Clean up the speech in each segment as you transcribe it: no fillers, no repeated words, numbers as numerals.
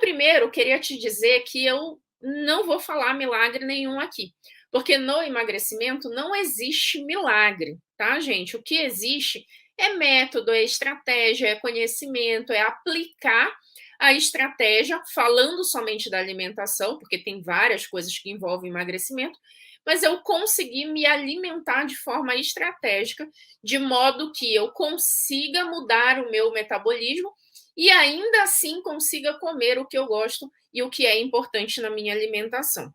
primeiro, queria te dizer que eu não vou falar milagre nenhum aqui, porque no emagrecimento não existe milagre, tá, gente? O que existe é método, é estratégia, é conhecimento, é aplicar a estratégia, falando somente da alimentação, porque tem várias coisas que envolvem emagrecimento, mas eu consegui me alimentar de forma estratégica, de modo que eu consiga mudar o meu metabolismo e ainda assim consiga comer o que eu gosto e o que é importante na minha alimentação,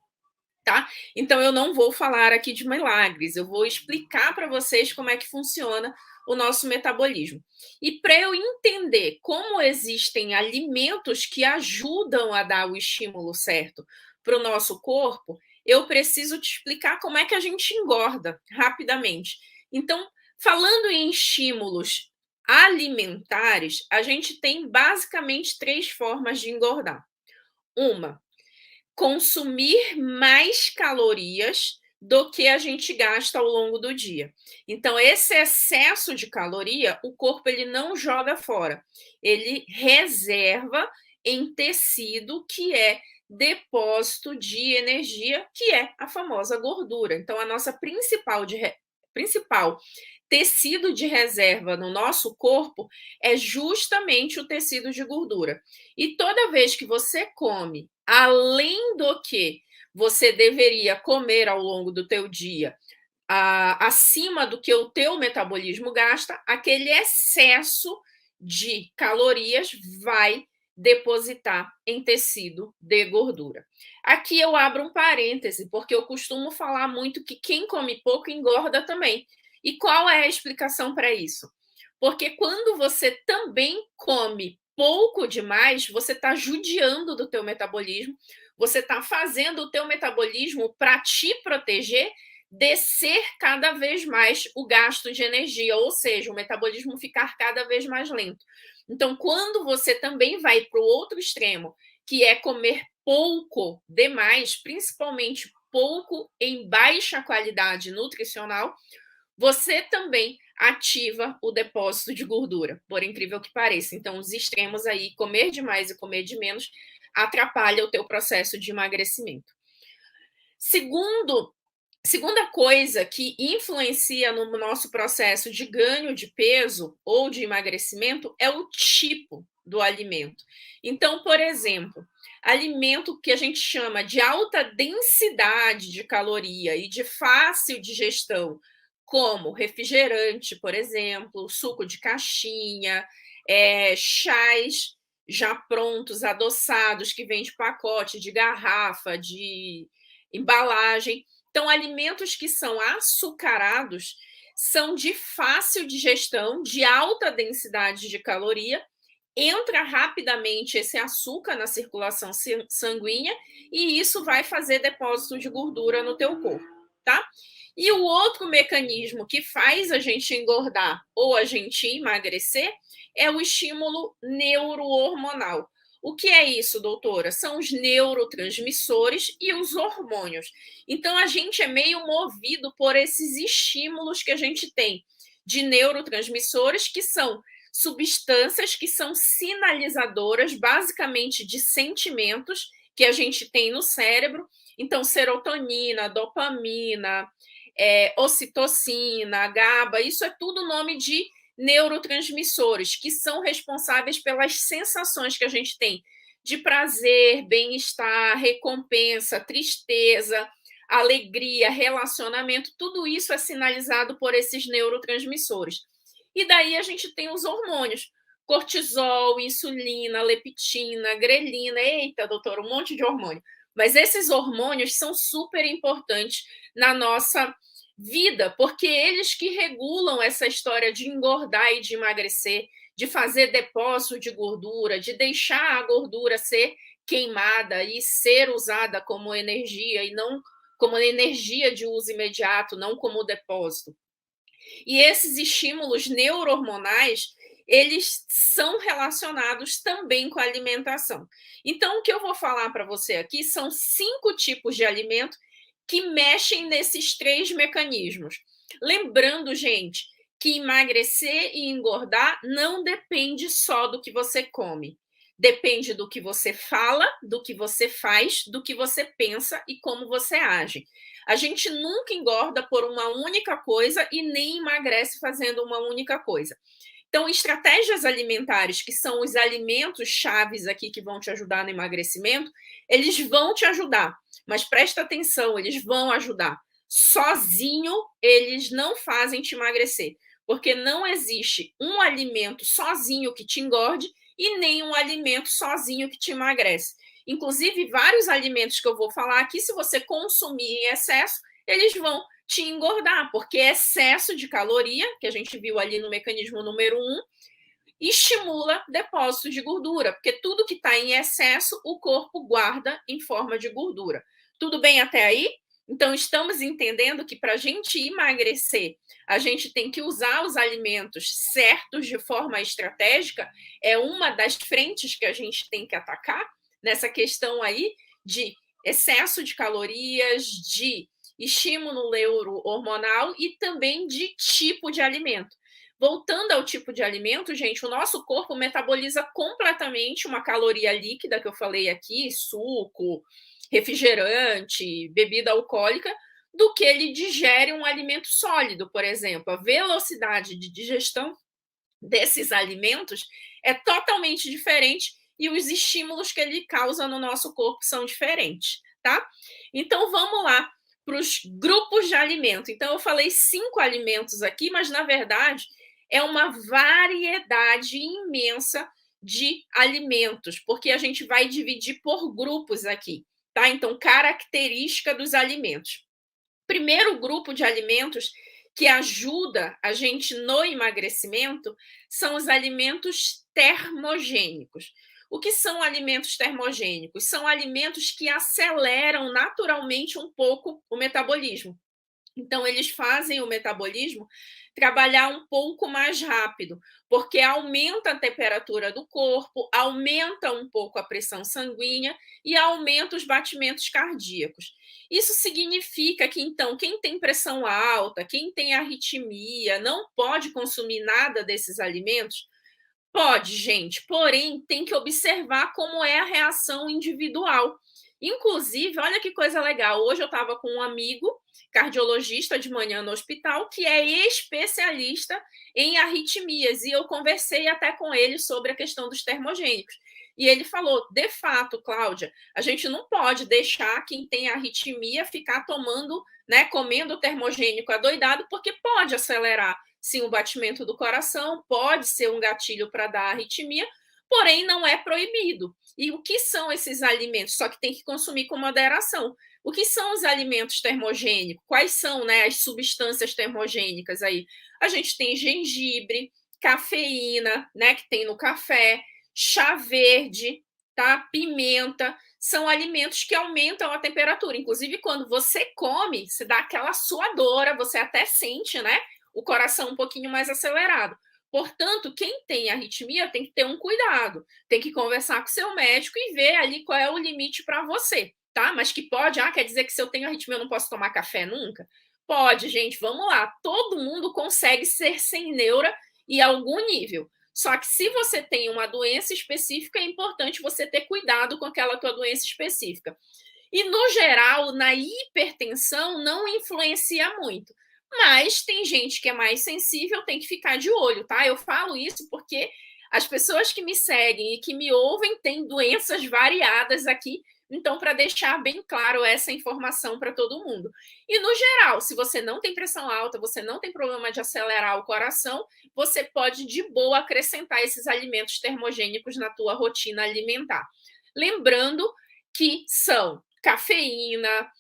tá? Então eu não vou falar aqui de milagres, eu vou explicar para vocês como é que funciona o nosso metabolismo. E para eu entender como existem alimentos que ajudam a dar o estímulo certo para o nosso corpo, eu preciso te explicar como é que a gente engorda rapidamente. Então, falando em estímulos alimentares, a gente tem basicamente três formas de engordar. Uma, consumir mais calorias do que a gente gasta ao longo do dia. Então, esse excesso de caloria, o corpo ele não joga fora, ele reserva em tecido que é depósito de energia, que é a famosa gordura. Então, a nossa principal tecido de reserva no nosso corpo é justamente o tecido de gordura. E toda vez que você come, além do que você deveria comer ao longo do teu dia, acima do que o teu metabolismo gasta, aquele excesso de calorias vai depositar em tecido de gordura. Aqui eu abro um parêntese, porque eu costumo falar muito que quem come pouco engorda também. E qual é a explicação para isso? Porque quando você também come pouco demais, você está judiando do teu metabolismo, você está fazendo o teu metabolismo para te proteger descer cada vez mais o gasto de energia, ou seja, o metabolismo ficar cada vez mais lento. Então, quando você também vai para o outro extremo, que é comer pouco demais, principalmente pouco em baixa qualidade nutricional, você também ativa o depósito de gordura, por incrível que pareça. Então, os extremos aí, comer demais e comer de menos, atrapalha o teu processo de emagrecimento. Segunda coisa que influencia no nosso processo de ganho de peso ou de emagrecimento é o tipo do alimento. Então, por exemplo, alimento que a gente chama de alta densidade de caloria e de fácil digestão, como refrigerante, por exemplo, suco de caixinha, chás já prontos, adoçados, que vem de pacote, de garrafa, de embalagem. Então, alimentos que são açucarados são de fácil digestão, de alta densidade de caloria, entra rapidamente esse açúcar na circulação sanguínea e isso vai fazer depósito de gordura no teu corpo, tá? E o outro mecanismo que faz a gente engordar ou a gente emagrecer é o estímulo neurohormonal. O que é isso, doutora? São os neurotransmissores e os hormônios. Então, a gente é meio movido por esses estímulos que a gente tem de neurotransmissores, que são substâncias que são sinalizadoras, basicamente, de sentimentos que a gente tem no cérebro. Então, serotonina, dopamina, ocitocina, GABA, isso é tudo nome de neurotransmissores, que são responsáveis pelas sensações que a gente tem de prazer, bem-estar, recompensa, tristeza, alegria, relacionamento, tudo isso é sinalizado por esses neurotransmissores. E daí a gente tem os hormônios, cortisol, insulina, leptina, grelina, eita, doutor, um monte de hormônio. Mas esses hormônios são super importantes na nossa vida, porque eles que regulam essa história de engordar e de emagrecer, de fazer depósito de gordura, de deixar a gordura ser queimada e ser usada como energia e não como energia de uso imediato, não como depósito. E esses estímulos neurohormonais, eles são relacionados também com a alimentação. Então, o que eu vou falar para você aqui são 5 tipos de alimento que mexem nesses 3 mecanismos. Lembrando, gente, que emagrecer e engordar não depende só do que você come. Depende do que você fala, do que você faz, do que você pensa e como você age. A gente nunca engorda por uma única coisa e nem emagrece fazendo uma única coisa. Então, estratégias alimentares, que são os alimentos chaves aqui que vão te ajudar no emagrecimento, eles vão te ajudar, mas presta atenção, eles vão ajudar. Sozinho, eles não fazem te emagrecer, porque não existe um alimento sozinho que te engorde e nem um alimento sozinho que te emagrece. Inclusive, vários alimentos que eu vou falar aqui, se você consumir em excesso, eles vão te engordar, porque excesso de caloria, que a gente viu ali no mecanismo número 1, estimula depósitos de gordura, porque tudo que está em excesso, o corpo guarda em forma de gordura. Tudo bem até aí? Então, estamos entendendo que para a gente emagrecer, a gente tem que usar os alimentos certos de forma estratégica, é uma das frentes que a gente tem que atacar nessa questão aí de excesso de calorias, de estímulo neurohormonal e também de tipo de alimento. Voltando ao tipo de alimento, gente, o nosso corpo metaboliza completamente uma caloria líquida, que eu falei aqui, suco, refrigerante, bebida alcoólica, do que ele digere um alimento sólido, por exemplo. A velocidade de digestão desses alimentos é totalmente diferente e os estímulos que ele causa no nosso corpo são diferentes, tá? Então, vamos lá para os grupos de alimento. Então, eu falei 5 alimentos aqui, mas, na verdade, é uma variedade imensa de alimentos, porque a gente vai dividir por grupos aqui, tá? Então, característica dos alimentos. Primeiro grupo de alimentos que ajuda a gente no emagrecimento são os alimentos termogênicos. O que são alimentos termogênicos? São alimentos que aceleram naturalmente um pouco o metabolismo. Então, eles fazem o metabolismo trabalhar um pouco mais rápido, porque aumenta a temperatura do corpo, aumenta um pouco a pressão sanguínea e aumenta os batimentos cardíacos. Isso significa que, então, quem tem pressão alta, quem tem arritmia, não pode consumir nada desses alimentos? Pode, gente, porém tem que observar como é a reação individual. Inclusive, olha que coisa legal. Hoje eu estava com um amigo cardiologista de manhã no hospital que é especialista em arritmias e eu conversei até com ele sobre a questão dos termogênicos. E ele falou, de fato, Cláudia, a gente não pode deixar quem tem arritmia ficar tomando, né, comendo termogênico adoidado, porque pode acelerar sim o batimento do coração, pode ser um gatilho para dar arritmia, porém não é proibido. E o que são esses alimentos? Só que tem que consumir com moderação. O que são os alimentos termogênicos? Quais são, né, as substâncias termogênicas aí? A gente tem gengibre, cafeína, né, que tem no café, chá verde, tá? Pimenta, são alimentos que aumentam a temperatura. Inclusive, quando você come, você dá aquela suadora, você até sente, né? O coração um pouquinho mais acelerado. Portanto, quem tem arritmia tem que ter um cuidado, tem que conversar com o seu médico e ver ali qual é o limite para você, tá? Mas que pode, quer dizer que se eu tenho arritmia eu não posso tomar café nunca? Pode, gente, vamos lá. Todo mundo consegue ser sem neura em algum nível. Só que se você tem uma doença específica, é importante você ter cuidado com aquela tua doença específica. E, no geral, na hipertensão não influencia muito. Mas tem gente que é mais sensível, tem que ficar de olho, tá? Eu falo isso porque as pessoas que me seguem e que me ouvem têm doenças variadas aqui, então, para deixar bem claro essa informação para todo mundo. E, no geral, se você não tem pressão alta, você não tem problema de acelerar o coração, você pode, de boa, acrescentar esses alimentos termogênicos na tua rotina alimentar. Lembrando que são cafeína,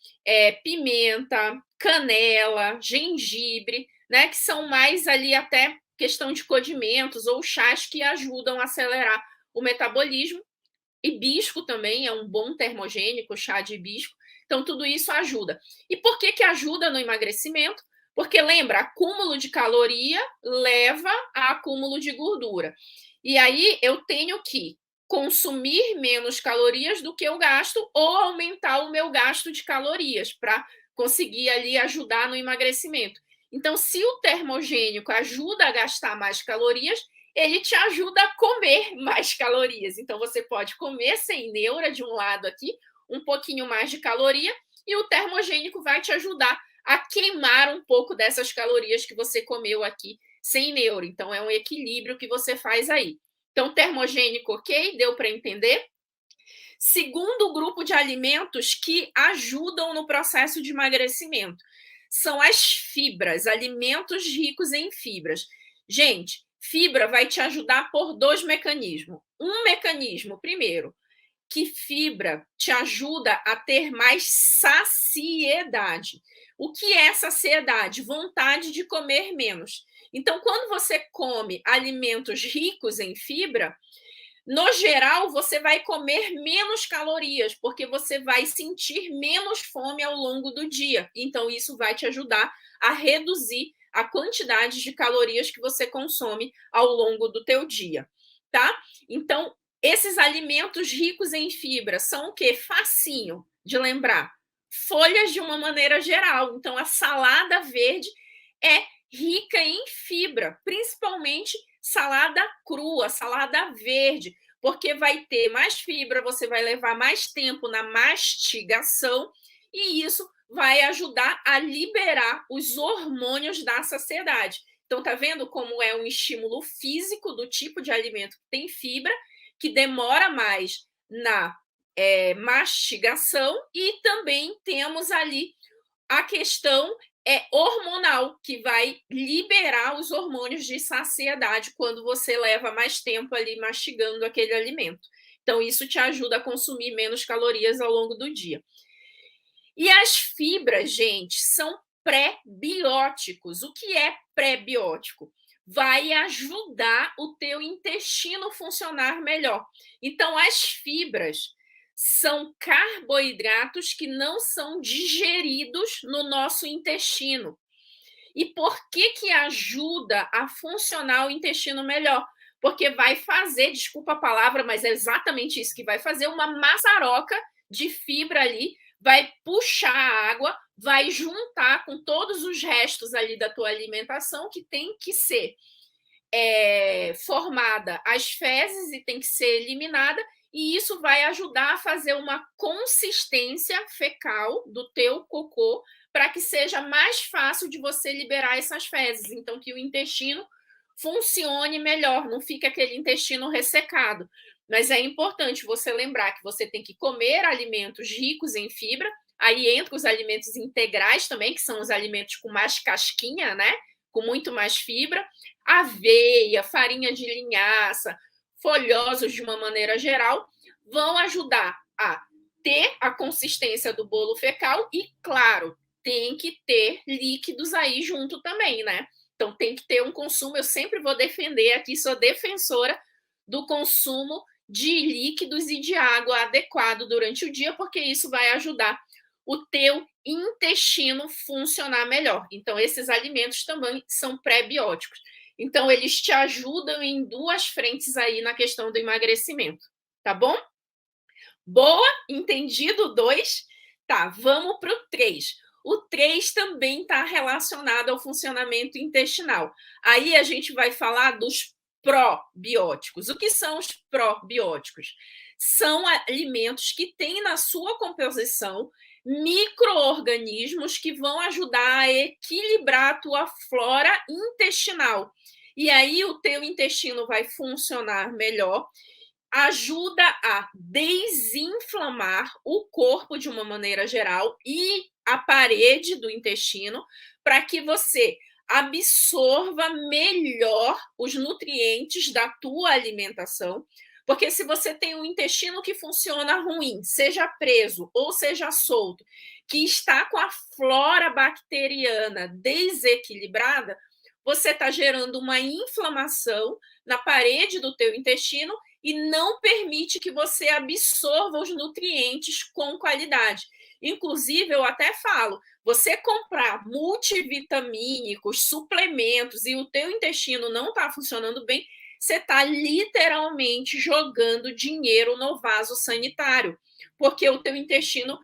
pimenta, canela, gengibre, né, que são mais ali até questão de condimentos ou chás que ajudam a acelerar o metabolismo. Hibisco também é um bom termogênico, chá de hibisco. Então, tudo isso ajuda. E por que ajuda no emagrecimento? Porque, lembra, acúmulo de caloria leva a acúmulo de gordura. E aí eu tenho que consumir menos calorias do que eu gasto ou aumentar o meu gasto de calorias para conseguir ali ajudar no emagrecimento. Então, se o termogênico ajuda a gastar mais calorias, ele te ajuda a comer mais calorias. Então, você pode comer sem neura de um lado aqui, um pouquinho mais de caloria, e o termogênico vai te ajudar a queimar um pouco dessas calorias que você comeu aqui sem neura. Então, é um equilíbrio que você faz aí. Então, termogênico, ok? Deu para entender? Segundo grupo de alimentos que ajudam no processo de emagrecimento são as fibras, alimentos ricos em fibras. Gente, fibra vai te ajudar por dois mecanismos. Um mecanismo, primeiro, que fibra te ajuda a ter mais saciedade. O que é saciedade? Vontade de comer menos. Então, quando você come alimentos ricos em fibra, no geral, você vai comer menos calorias, porque você vai sentir menos fome ao longo do dia. Então, isso vai te ajudar a reduzir a quantidade de calorias que você consome ao longo do teu dia, tá? Então, esses alimentos ricos em fibra são o quê? Facinho de lembrar. Folhas de uma maneira geral. Então, a salada verde é rica em fibra, principalmente salada crua, salada verde, porque vai ter mais fibra, você vai levar mais tempo na mastigação e isso vai ajudar a liberar os hormônios da saciedade. Então, tá vendo como é um estímulo físico do tipo de alimento que tem fibra, que demora mais na mastigação, e também temos ali a questão hormonal, que vai liberar os hormônios de saciedade quando você leva mais tempo ali mastigando aquele alimento. Então, isso te ajuda a consumir menos calorias ao longo do dia. E as fibras, gente, são pré-bióticos. O que é pré-biótico? Vai ajudar o teu intestino funcionar melhor. Então, as fibras são carboidratos que não são digeridos no nosso intestino. E por que ajuda a funcionar o intestino melhor? Porque vai fazer, desculpa a palavra, mas é exatamente isso que vai fazer, uma maçaroca de fibra ali, vai puxar a água, vai juntar com todos os restos ali da tua alimentação, que tem que ser formada as fezes e tem que ser eliminada, e isso vai ajudar a fazer uma consistência fecal do teu cocô para que seja mais fácil de você liberar essas fezes, então que o intestino funcione melhor, não fique aquele intestino ressecado. Mas é importante você lembrar que você tem que comer alimentos ricos em fibra, aí entra os alimentos integrais também, que são os alimentos com mais casquinha, né? Com muito mais fibra, aveia, farinha de linhaça, folhosos de uma maneira geral, vão ajudar a ter a consistência do bolo fecal e, claro, tem que ter líquidos aí junto também, né? Então tem que ter um consumo, eu sempre vou defender aqui, sou defensora do consumo de líquidos e de água adequado durante o dia, porque isso vai ajudar o teu intestino funcionar melhor. Então, esses alimentos também são pré-bióticos. Então, eles te ajudam em duas frentes aí na questão do emagrecimento, tá bom? Boa? Entendido? 2? Tá, vamos para o 3. O 3 também está relacionado ao funcionamento intestinal. Aí a gente vai falar dos probióticos. O que são os probióticos? São alimentos que têm na sua composição micro-organismos que vão ajudar a equilibrar a tua flora intestinal. E aí o teu intestino vai funcionar melhor, ajuda a desinflamar o corpo de uma maneira geral e a parede do intestino para que você absorva melhor os nutrientes da tua alimentação. Porque se você tem um intestino que funciona ruim, seja preso ou seja solto, que está com a flora bacteriana desequilibrada, você está gerando uma inflamação na parede do teu intestino e não permite que você absorva os nutrientes com qualidade. Inclusive, eu até falo, você comprar multivitamínicos, suplementos e o teu intestino não está funcionando bem, você está literalmente jogando dinheiro no vaso sanitário, porque o teu intestino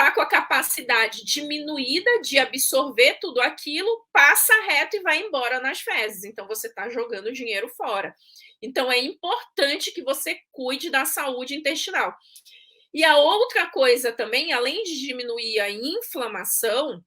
está com a capacidade diminuída de absorver tudo aquilo, passa reto e vai embora nas fezes. Então, você está jogando dinheiro fora. Então, é importante que você cuide da saúde intestinal. E a outra coisa também, além de diminuir a inflamação,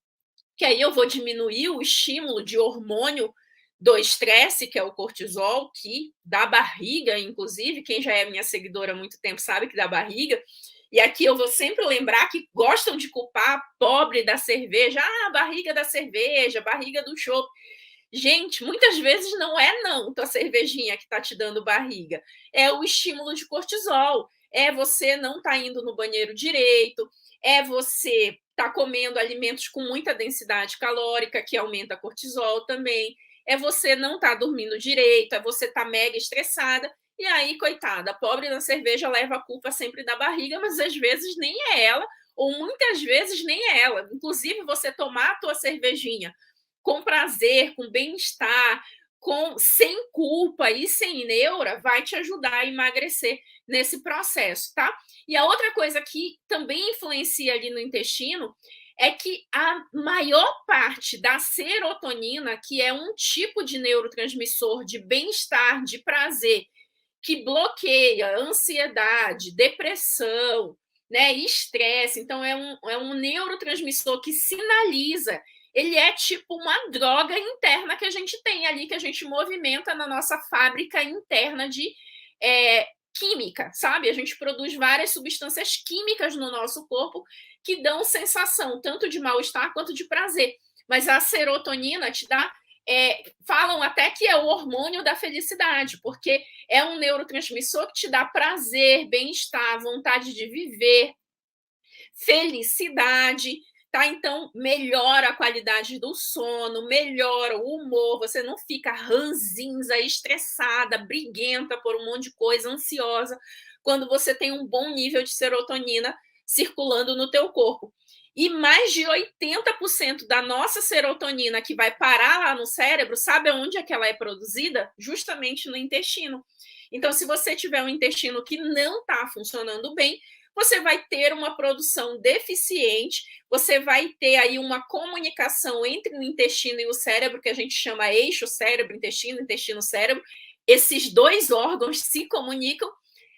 que aí eu vou diminuir o estímulo de hormônio do estresse, que é o cortisol, que dá barriga, inclusive, quem já é minha seguidora há muito tempo sabe que dá barriga, e aqui eu vou sempre lembrar que gostam de culpar a pobre da cerveja, barriga da cerveja, barriga do chopp. Gente, muitas vezes não é não tua cervejinha que está te dando barriga, é o estímulo de cortisol, é você não tá indo no banheiro direito, é você tá comendo alimentos com muita densidade calórica, que aumenta cortisol também, é você não tá dormindo direito, é você tá mega estressada, e aí, coitada, a pobre da cerveja leva a culpa sempre da barriga, mas às vezes nem é ela, ou muitas vezes nem é ela. Inclusive, você tomar a tua cervejinha com prazer, com bem-estar, sem culpa e sem neura, vai te ajudar a emagrecer nesse processo, tá? E a outra coisa que também influencia ali no intestino é que a maior parte da serotonina, que é um tipo de neurotransmissor de bem-estar, de prazer, que bloqueia ansiedade, depressão, né, estresse. Então, é um neurotransmissor que sinaliza. Ele é tipo uma droga interna que a gente tem ali, que a gente movimenta na nossa fábrica interna de química, sabe? A gente produz várias substâncias químicas no nosso corpo que dão sensação tanto de mal-estar quanto de prazer. Mas a serotonina te dá falam até que é o hormônio da felicidade, porque é um neurotransmissor que te dá prazer, bem-estar, vontade de viver, felicidade, tá? Então, melhora a qualidade do sono, melhora o humor, você não fica ranzinza, estressada, briguenta por um monte de coisa, ansiosa, quando você tem um bom nível de serotonina circulando no teu corpo. E mais de 80% da nossa serotonina que vai parar lá no cérebro, sabe onde é que ela é produzida? Justamente no intestino. Então, se você tiver um intestino que não está funcionando bem, você vai ter uma produção deficiente, você vai ter aí uma comunicação entre o intestino e o cérebro, que a gente chama eixo cérebro-intestino, intestino-cérebro. Esses dois órgãos se comunicam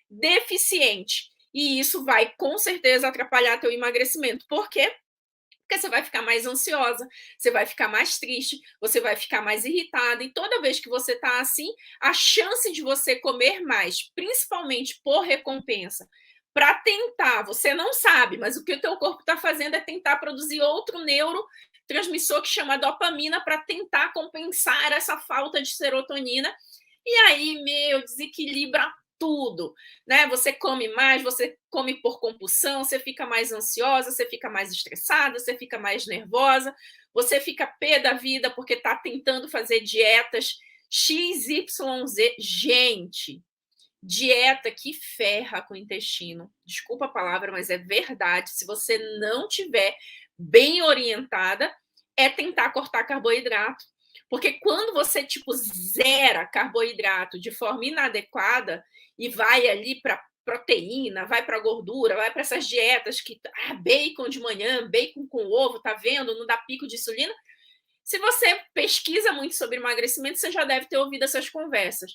deficiente. E isso vai, com certeza, atrapalhar teu emagrecimento. Por quê? Porque você vai ficar mais ansiosa, você vai ficar mais triste, você vai ficar mais irritada. E toda vez que você está assim, a chance de você comer mais, principalmente por recompensa, para tentar, você não sabe, mas o que o teu corpo está fazendo é tentar produzir outro neurotransmissor que chama dopamina para tentar compensar essa falta de serotonina. E aí, desequilibra tudo, né? Você come mais, você come por compulsão, você fica mais ansiosa, você fica mais estressada, você fica mais nervosa, você fica pé da vida porque está tentando fazer dietas XYZ. Gente, dieta que ferra com o intestino. Desculpa a palavra, mas é verdade. Se você não tiver bem orientada, é tentar cortar carboidrato. Porque quando você, zera carboidrato de forma inadequada e vai ali para proteína, vai para gordura, vai para essas dietas que bacon de manhã, bacon com ovo, tá vendo? Não dá pico de insulina. Se você pesquisa muito sobre emagrecimento, você já deve ter ouvido essas conversas.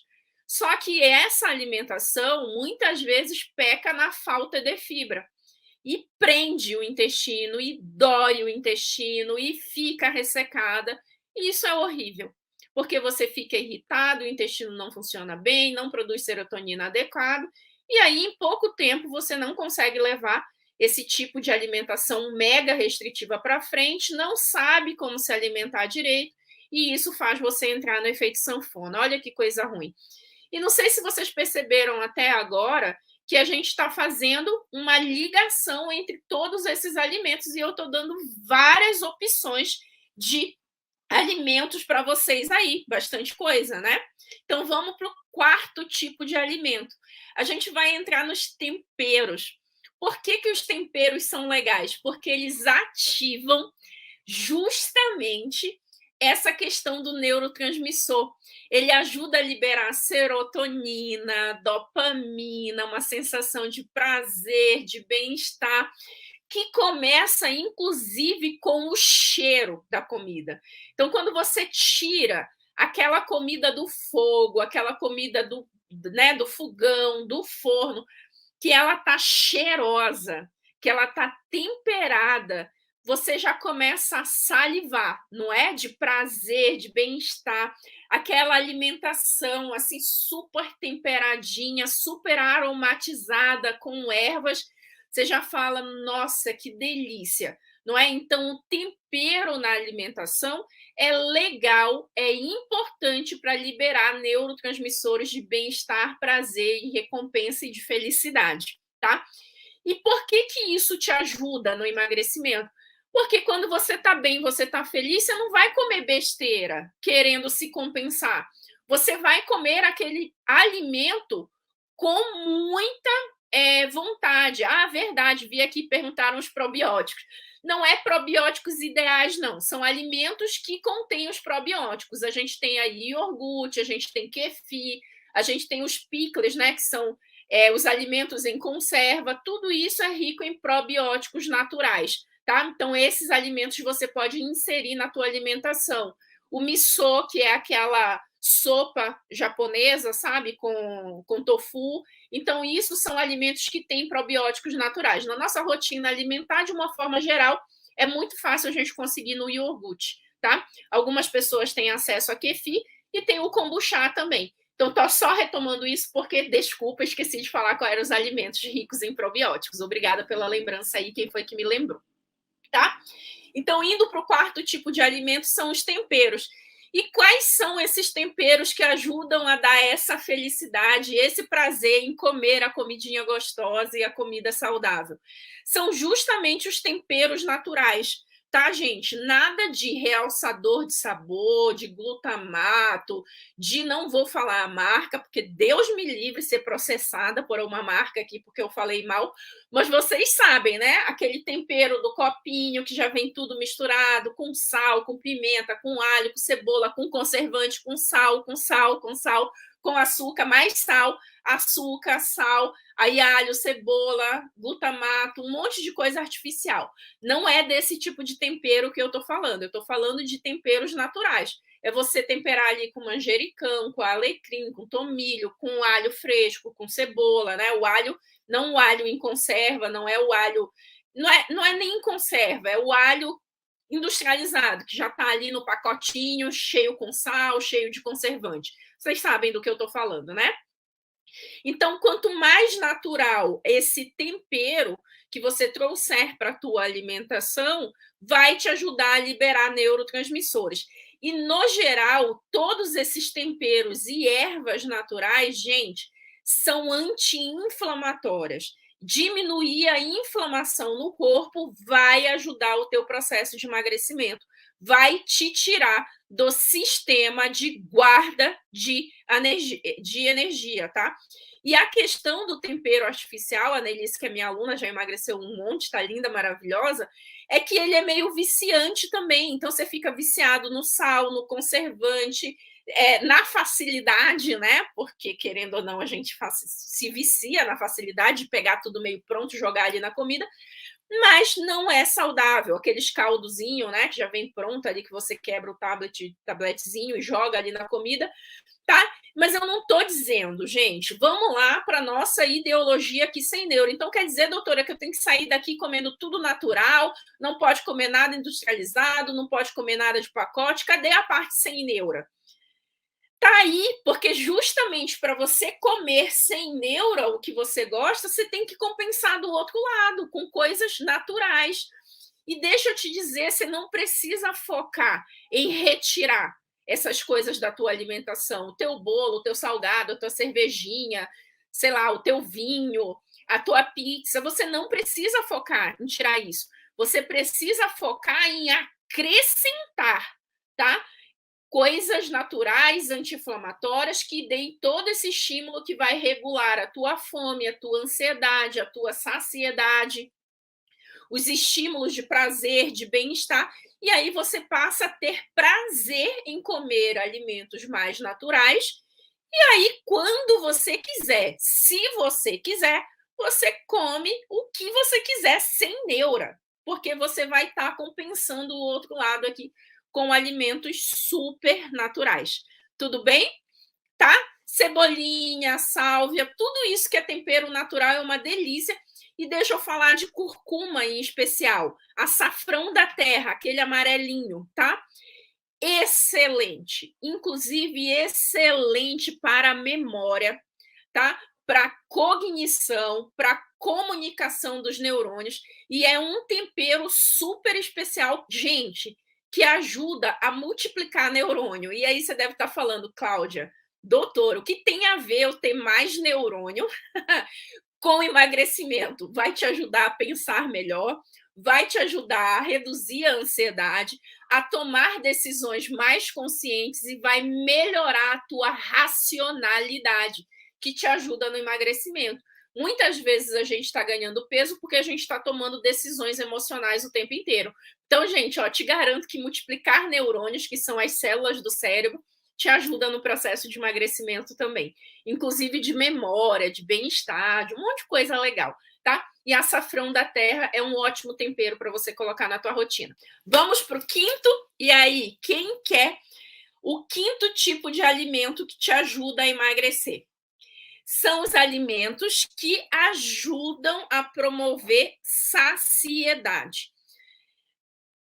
Só que essa alimentação muitas vezes peca na falta de fibra e prende o intestino e dói o intestino e fica ressecada. E isso é horrível, porque você fica irritado, o intestino não funciona bem, não produz serotonina adequada, e aí em pouco tempo você não consegue levar esse tipo de alimentação mega restritiva para frente, não sabe como se alimentar direito, e isso faz você entrar no efeito sanfona. Olha que coisa ruim. E não sei se vocês perceberam até agora que a gente está fazendo uma ligação entre todos esses alimentos, e eu estou dando várias opções de alimentos para vocês aí, bastante coisa, né? Então vamos para o quarto tipo de alimento. A gente vai entrar nos temperos. Por que os temperos são legais? Porque eles ativam justamente essa questão do neurotransmissor. Ele ajuda a liberar serotonina, dopamina, uma sensação de prazer, de bem-estar. que começa, inclusive, com o cheiro da comida. Então, quando você tira aquela comida do fogo, aquela comida do fogão, do forno, que ela tá cheirosa, que ela tá temperada, você já começa a salivar, não é? De prazer, de bem-estar, aquela alimentação assim super temperadinha, super aromatizada com ervas, você já fala, nossa, que delícia, não é? Então, o tempero na alimentação é legal, é importante para liberar neurotransmissores de bem-estar, prazer e recompensa e de felicidade, tá? E por que isso te ajuda no emagrecimento? Porque quando você está bem, você está feliz, você não vai comer besteira querendo se compensar. Você vai comer aquele alimento com muita vontade. Ah, verdade, vi aqui, perguntaram os probióticos. Não é probióticos ideais, não. São alimentos que contêm os probióticos. A gente tem aí iogurte, a gente tem kefir, a gente tem os pickles, né, que são os alimentos em conserva. Tudo isso é rico em probióticos naturais, tá? Então, esses alimentos você pode inserir na tua alimentação. O miso, que é aquela sopa japonesa, sabe, com tofu. Então, isso são alimentos que têm probióticos naturais. Na nossa rotina alimentar, de uma forma geral, é muito fácil a gente conseguir no iogurte, tá? Algumas pessoas têm acesso a kefir e tem o kombucha também. Então, estou só retomando isso porque, desculpa, esqueci de falar quais eram os alimentos ricos em probióticos. Obrigada pela lembrança aí, quem foi que me lembrou, tá? Então, indo para o quarto tipo de alimento, são os temperos. E quais são esses temperos que ajudam a dar essa felicidade, esse prazer em comer a comidinha gostosa e a comida saudável? São justamente os temperos naturais, tá, gente? Nada de realçador de sabor, de glutamato, de não vou falar a marca, porque Deus me livre ser processada por uma marca aqui, porque eu falei mal, mas vocês sabem, né? Aquele tempero do copinho que já vem tudo misturado, com sal, com pimenta, com alho, com cebola, com conservante, com sal, com açúcar, mais sal, açúcar, sal, aí alho, cebola, glutamato, um monte de coisa artificial. Não é desse tipo de tempero que eu estou falando. Eu estou falando de temperos naturais. É você temperar ali com manjericão, com alecrim, com tomilho, com alho fresco, com cebola, né? O alho, não o alho em conserva, não é o alho, não é nem em conserva, é o alho industrializado, que já está ali no pacotinho, cheio com sal, cheio de conservante. Vocês sabem do que eu estou falando, né? Então, quanto mais natural esse tempero que você trouxer para a tua alimentação, vai te ajudar a liberar neurotransmissores. E, no geral, todos esses temperos e ervas naturais, gente, são anti-inflamatórias. Diminuir a inflamação no corpo vai ajudar o teu processo de emagrecimento, vai te tirar do sistema de guarda de energia, tá? E a questão do tempero artificial, a Nelise, que é minha aluna, já emagreceu um monte, tá linda, maravilhosa, é que ele é meio viciante também. Então, você fica viciado no sal, no conservante, na facilidade, né? Porque, querendo ou não, a gente se vicia na facilidade de pegar tudo meio pronto, jogar ali na comida, mas não é saudável. Aqueles caldozinho, né, que já vem pronto ali, que você quebra o tabletzinho e joga ali na comida, tá? Mas eu não estou dizendo, gente, vamos lá para a nossa ideologia aqui sem neuro. Então, quer dizer, doutora, que eu tenho que sair daqui comendo tudo natural, não pode comer nada industrializado, não pode comer nada de pacote. Cadê a parte sem neura? Tá aí, porque justamente para você comer sem neura o que você gosta, você tem que compensar do outro lado, com coisas naturais. E deixa eu te dizer, você não precisa focar em retirar essas coisas da tua alimentação, o teu bolo, o teu salgado, a tua cervejinha, sei lá, o teu vinho, a tua pizza, você não precisa focar em tirar isso. Você precisa focar em acrescentar, tá? Coisas naturais, anti-inflamatórias, que deem todo esse estímulo que vai regular a tua fome, a tua ansiedade, a tua saciedade, os estímulos de prazer, de bem-estar, e aí você passa a ter prazer em comer alimentos mais naturais, e aí, quando você quiser, se você quiser, você come o que você quiser sem neura, porque você vai estar compensando o outro lado aqui com alimentos super naturais. Tudo bem? Tá? Cebolinha, sálvia, tudo isso que é tempero natural é uma delícia. E deixa eu falar de curcuma em especial, açafrão da terra, aquele amarelinho, tá? Excelente, inclusive excelente para a memória, tá? Para cognição, para comunicação dos neurônios, e é um tempero super especial, gente, que ajuda a multiplicar neurônio. E aí você deve estar falando, Cláudia, doutor, o que tem a ver eu ter mais neurônio com emagrecimento? Vai te ajudar a pensar melhor, vai te ajudar a reduzir a ansiedade, a tomar decisões mais conscientes e vai melhorar a tua racionalidade, que te ajuda no emagrecimento. Muitas vezes a gente está ganhando peso porque a gente está tomando decisões emocionais o tempo inteiro. Então, gente, ó, te garanto que multiplicar neurônios, que são as células do cérebro, te ajuda no processo de emagrecimento também, inclusive de memória, de bem-estar, de um monte de coisa legal, tá? E açafrão da terra é um ótimo tempero para você colocar na tua rotina. Vamos para o quinto, e aí, quem quer o quinto tipo de alimento que te ajuda a emagrecer? São os alimentos que ajudam a promover saciedade.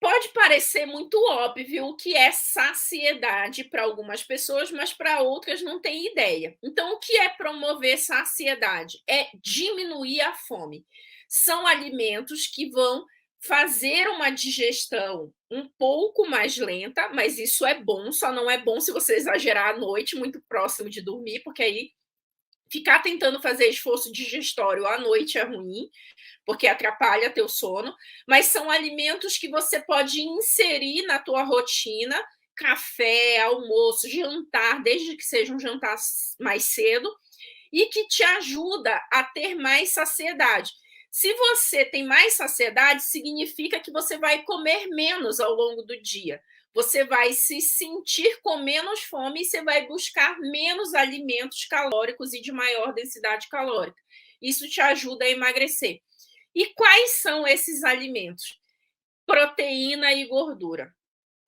Pode parecer muito óbvio o que é saciedade para algumas pessoas, mas para outras não tem ideia. Então, o que é promover saciedade? É diminuir a fome. São alimentos que vão fazer uma digestão um pouco mais lenta, mas isso é bom, só não é bom se você exagerar à noite, muito próximo de dormir, porque aí ficar tentando fazer esforço digestório à noite é ruim, porque atrapalha teu sono, mas são alimentos que você pode inserir na tua rotina, café, almoço, jantar, desde que seja um jantar mais cedo, e que te ajuda a ter mais saciedade. Se você tem mais saciedade, significa que você vai comer menos ao longo do dia. Você vai se sentir com menos fome e você vai buscar menos alimentos calóricos e de maior densidade calórica. Isso te ajuda a emagrecer. E quais são esses alimentos? Proteína e gordura.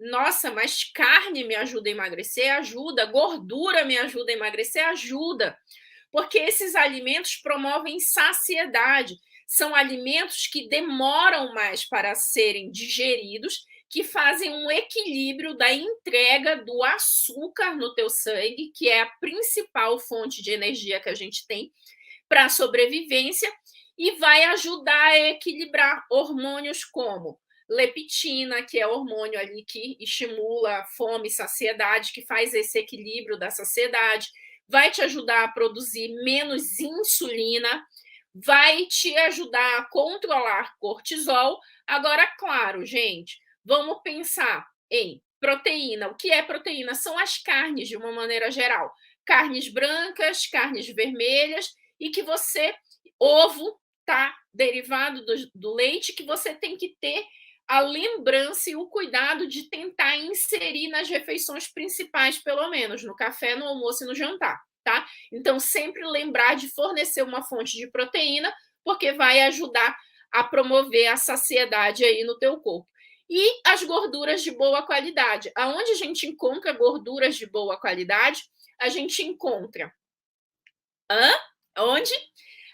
Nossa, mas carne me ajuda a emagrecer? Ajuda. Gordura me ajuda a emagrecer? Ajuda. Porque esses alimentos promovem saciedade. São alimentos que demoram mais para serem digeridos, que fazem um equilíbrio da entrega do açúcar no teu sangue, que é a principal fonte de energia que a gente tem para a sobrevivência, e vai ajudar a equilibrar hormônios como leptina, que é hormônio ali que estimula a fome e saciedade, que faz esse equilíbrio da saciedade, vai te ajudar a produzir menos insulina, vai te ajudar a controlar cortisol. Agora, claro, gente, vamos pensar em proteína. O que é proteína? São as carnes, de uma maneira geral. Carnes brancas, carnes vermelhas, e que você, ovo, tá? Derivado do leite, que você tem que ter a lembrança e o cuidado de tentar inserir nas refeições principais, pelo menos, no café, no almoço e no jantar, tá? Então, sempre lembrar de fornecer uma fonte de proteína, porque vai ajudar a promover a saciedade aí no teu corpo. E as gorduras de boa qualidade. Aonde a gente encontra gorduras de boa qualidade? A gente encontra onde?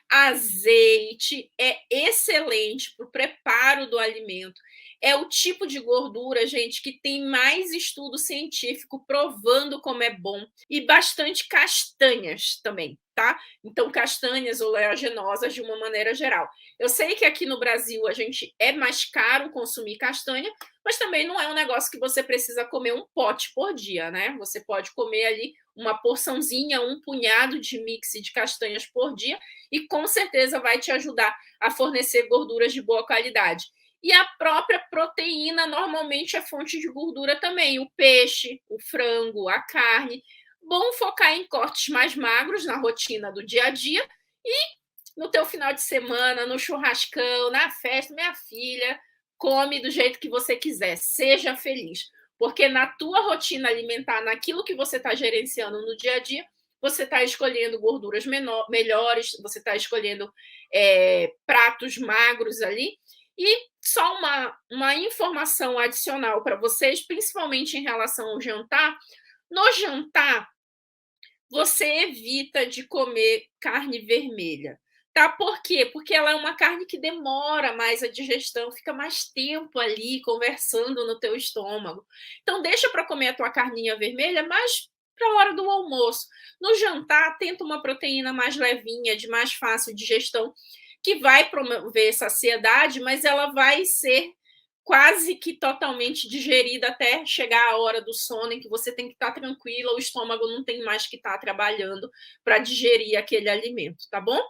Azeite é excelente para o preparo do alimento. É o tipo de gordura, gente, que tem mais estudo científico provando como é bom. E bastante castanhas também, tá? Então, castanhas oleaginosas de uma maneira geral. Eu sei que aqui no Brasil a gente é mais caro consumir castanha, mas também não é um negócio que você precisa comer um pote por dia, né? Você pode comer ali uma porçãozinha, um punhado de mix de castanhas por dia, e com certeza vai te ajudar a fornecer gorduras de boa qualidade. E a própria proteína normalmente é fonte de gordura também, o peixe, o frango, a carne. Bom focar em cortes mais magros na rotina do dia a dia e no teu final de semana, no churrascão, na festa, minha filha, come do jeito que você quiser, seja feliz. Porque na tua rotina alimentar, naquilo que você está gerenciando no dia a dia, você está escolhendo gorduras melhores, você está escolhendo pratos magros ali. E só uma informação adicional para vocês, principalmente em relação ao jantar. No jantar, você evita de comer carne vermelha, tá? Por quê? Porque ela é uma carne que demora mais a digestão, fica mais tempo ali conversando no teu estômago. Então deixa para comer a tua carninha vermelha, mas para a hora do almoço. No jantar, tenta uma proteína mais levinha, de mais fácil digestão, que vai promover saciedade, mas ela vai ser quase que totalmente digerida até chegar a hora do sono, em que você tem que estar tranquila, o estômago não tem mais que estar trabalhando para digerir aquele alimento, tá bom?